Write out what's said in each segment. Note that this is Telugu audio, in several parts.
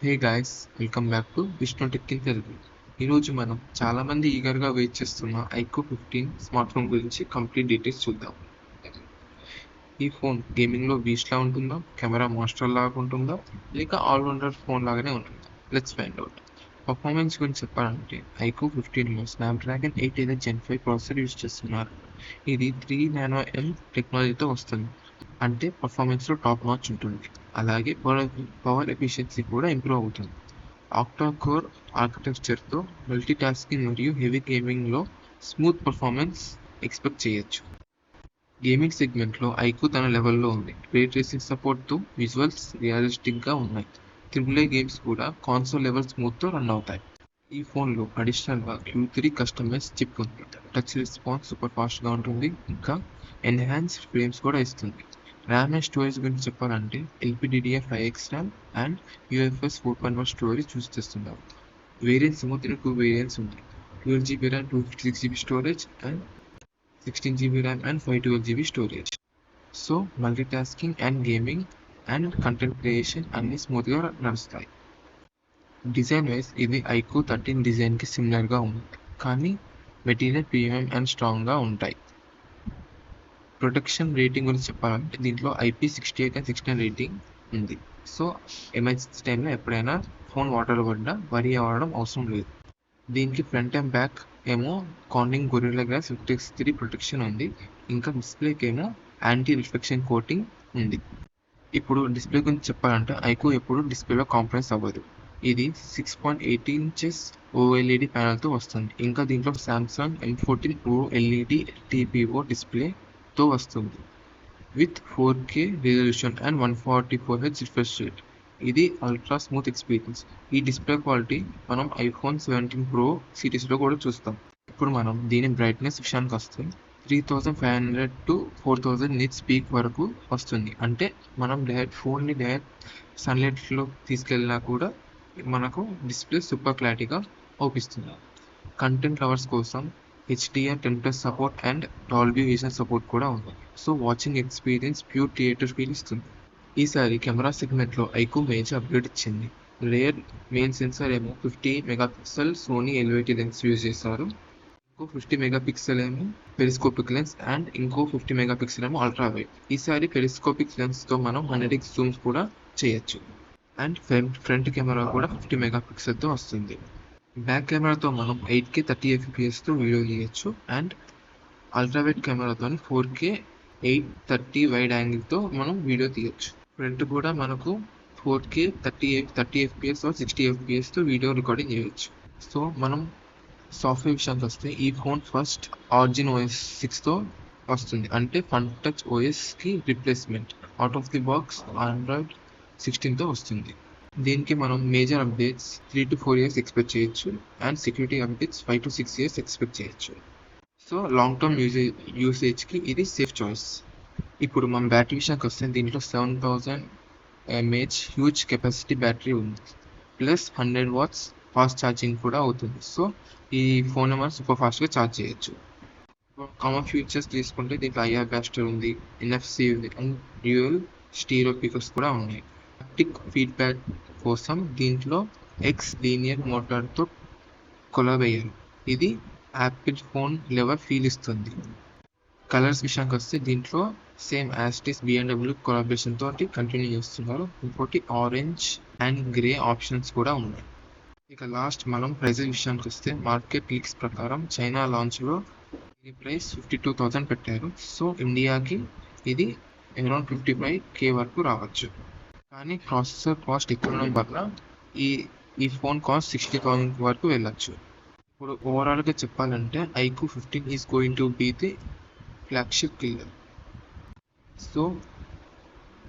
Hey guys, welcome back to Vishnu tech in Telugu. ఈరోజు మనం చాలామంది ఈగర్గా వెయిట్ చేస్తున్న ఐక్యూ 15 స్మార్ట్ ఫోన్ గురించి కంప్లీట్ డీటెయిల్స్ చూద్దాం. ఈ ఫోన్ గేమింగ్లో బీస్ట్లా ఉంటుందా, కెమెరా మాస్టర్ లాగా ఉంటుందా, లేక ఆల్రౌండర్ ఫోన్ లాగానే ఉంటుందా? Let's find out. పర్ఫార్మెన్స్ గురించి చెప్పాలంటే ఐక్యూ 15లో స్నాప్డ్రాగన్ 8 Gen 5 ప్రాసెసర్ యూజ్ చేస్తున్నారు. ఇది 3 nm టెక్నాలజీతో వస్తుంది, అంటే పర్ఫార్మెన్స్లో టాప్ నాచ్ ఉంటుంది. అలాగే పవర్ ఎఫిషియన్సీ కూడా ఇంప్రూవ్ అవుతుంది. ఆక్టా కోర్ ఆర్కిటెక్చర్తో మల్టీ టాస్కింగ్ మరియు హెవీ గేమింగ్లో స్మూత్ పర్ఫార్మెన్స్ ఎక్స్పెక్ట్ చేయొచ్చు. గేమింగ్ సెగ్మెంట్లో ఐక్యూ తన లెవెల్లో ఉంది. రే ట్రేసింగ్ సపోర్ట్తో విజువల్స్ రియలిస్టిక్గా ఉన్నాయి. AAA గేమ్స్ కూడా కాన్సోల్ లెవెల్ స్మూత్తో రన్ అవుతాయి. ఈ ఫోన్లో అడిషనల్గా Q3 కస్టమైజ్ చిప్ ఉంది. టచ్ రెస్పాన్స్ సూపర్ ఫాస్ట్గా ఉంటుంది, ఇంకా ఎన్హాన్స్డ్ ఫ్రేమ్స్ కూడా ఇస్తుంది. ర్యామ్ అండ్ స్టోరేజ్ గురించి చెప్పాలంటే LPDDR5X RAM and UFS 4.1 storage use చేస్తున్నారు. వేరియంట్స్ ఏమో 2 వేరియంట్స్ ఉన్నాయి. 12GB RAM, 256GB storage and 16GB RAM and 512GB storage. So multi tasking and gaming and content creation అన్నీ స్మూత్గా నడుస్తాయి. డిజైన్ వైజ్ ఇది ఐక్యూ 13 డిజైన్కి సిమిలర్గా ఉంది, కానీ మెటీరియల్ ప్రీమియం అండ్ స్ట్రాంగ్గా ఉంటాయి. ప్రొటెక్షన్ రేటింగ్ గురించి చెప్పాలంటే దీంట్లో IP68 and 69 రేటింగ్ ఉంది. సో ఎమర్జెన్సీ టైంలో ఎప్పుడైనా ఫోన్ వాటర్ పడ్డా వరి అవ్వడం అవసరం లేదు. దీనికి ఫ్రంట్ అండ్ బ్యాక్ ఏమో కార్నింగ్ గొరిల్లా గ్లాస్ 53 ప్రొటెక్షన్ ఉంది, ఇంకా డిస్ప్లేకి ఏమో యాంటీ రిఫ్లెక్షన్ కోటింగ్ ఉంది. ఇప్పుడు డిస్ప్లే గురించి చెప్పాలంటే ఐక్యూ ఎప్పుడు డిస్ప్లేలో కాంప్రమైజ్ అవ్వదు. ఇది 6.8 inches OLED ప్యానల్తో వస్తుంది. ఇంకా దీంట్లో Samsung M14 Pro LED TPO డిస్ప్లేతో వస్తుంది with 4K resolution and 144Hz refresh rate. ఇది అల్ట్రా స్మూత్ ఎక్స్పీరియన్స్. ఈ డిస్ప్లే క్వాలిటీ మనం iPhone 17 Pro సిరీస్లో కూడా చూస్తాం. ఇప్పుడు మనం దీని బ్రైట్నెస్ విషయానికి వస్తే 3500 to 4000 నిట్స్ పీక్ వరకు వస్తుంది. అంటే మనం ఫోన్ని డైరెక్ట్ సన్లైట్లో తీసుకెళ్ళినా కూడా మనకు డిస్ప్లే సూపర్ క్లారిటీగా అవుపిస్తుంది. కంటెంట్ లవర్స్ కోసం HDR10+ support and Dolby vision support కూడా ఉంది. So watching experience pure theatre feel ఇస్తుంది. ఈసారి కెమెరా సెగ్మెంట్లో ఐక్యూ మేజర్ అప్గ్రేడ్ ఇచ్చింది. రేర్ మెయిన్ సెన్సార్ ఏమో 50 megapixel Sony LVT lens use చేశారు. ఇంకో 50 మెగాపిక్సెల్ ఏమో పెరిస్కోపిక్ లెన్స్ అండ్ ఇంకో 50 మెగాపిక్సెల్ ఏమో అల్ట్రా వైడ్. ఈసారి పెరిస్కోపిక్ లెన్స్తో మనం 100x జూమ్స్ కూడా చేయొచ్చు. అండ్ ఫ్రంట్ కెమెరా కూడా 50 మెగాపిక్సెల్తో వస్తుంది. బ్యాక్ కెమెరాతో మనం 8K 30fps వీడియో తీయచ్చు అండ్ అల్ట్రావైడ్ కెమెరాతో 4K 830 వైడ్ యాంగిల్తో మనం వీడియో తీయచ్చు. ఫ్రంట్ కూడా మనకు 4K 30fps 60fps video recording చేయొచ్చు. సో మనం సాఫ్ట్వేర్ విషయానికి వస్తే ఈ ఫోన్ ఫస్ట్ Origin OS 6తో వస్తుంది, అంటే ఫన్ టచ్ OSకి replacement. Out of the box Android 16తో వస్తుంది. దీనికి మనం major updates 3 to 4 years expect చేయొచ్చు and security updates 5 to 6 years expect చేయొచ్చు. సో లాంగ్ టర్మ్ యూసేజ్కి ఇది సేఫ్ చాయిస్. ఇప్పుడు మన బ్యాటరీ విషయానికి వస్తే దీంట్లో 7000 mAh హ్యూజ్ కెపాసిటీ బ్యాటరీ ఉంది, ప్లస్ 100 watts ఫాస్ట్ ఛార్జింగ్ కూడా అవుతుంది. సో ఈ ఫోన్ మనం సూపర్ ఫాస్ట్గా ఛార్జ్ చేయొచ్చు. కామన్ ఫీచర్స్ తీసుకుంటే దీంట్లో IR బ్లాస్టర్ ఉంది, NFC ఉంది అండ్ డ్యూయల్ స్టీరియో స్పీకర్స్ కూడా ఉన్నాయి. హాప్టిక్ ఫీడ్బ్యాక్ కోసం దీంట్లో X లీనియర్ మోటార్తో కొలాబ్ అయ్యారు. ఇది యాపిల్ ఫోన్ లెవెల్ ఫీల్ ఇస్తుంది. కలర్స్ విషయానికి వస్తే దీంట్లో సేమ్ యాస్టిస్ BMW కొలాబరేషన్ తోటి కంటిన్యూ చేస్తున్నారు. ఇంకోటి ఆరెంజ్ అండ్ గ్రే ఆప్షన్స్ కూడా ఉన్నాయి. ఇక లాస్ట్ మనం ప్రైజెస్ విషయానికి వస్తే మార్కెట్ లీక్స్ ప్రకారం చైనా లాంచ్లో దీని ప్రైస్ 52,000 పెట్టారు. సో ఇండియాకి ఇది అరౌండ్ 55K వరకు రావచ్చు. కానీ ప్రాసెసర్ కాస్ట్ ఎక్కువ ఉండడం వల్ల ఈ ఫోన్ కాస్ట్ 60,000 వరకు వెళ్ళచ్చు. ఇప్పుడు ఓవరాల్గా చెప్పాలంటే iQOO 15 is going to be the flagship killer. So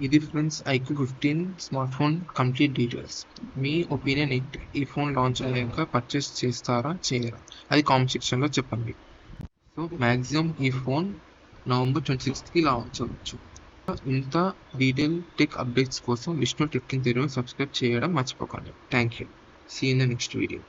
ఇది friends iQOO 15 smart phone complete details. మీ ఒపీనియన్ ఏంటి? ఈ ఫోన్ లాంచ్ అయ్యాక పర్చేస్ చేస్తారా చేయరా? అది కామెంట్ సెక్షన్లో చెప్పండి. సో మ్యాక్సిమం ఈ ఫోన్ November 26కి లాంచ్ అవ్వచ్చు. ఇంత డీటెయిల్ టెక్ అప్డేట్స్ కోసం Vishnu tech in Telugu subscribe చేయడం మర్చిపోకండి. Thank you. See in the next video.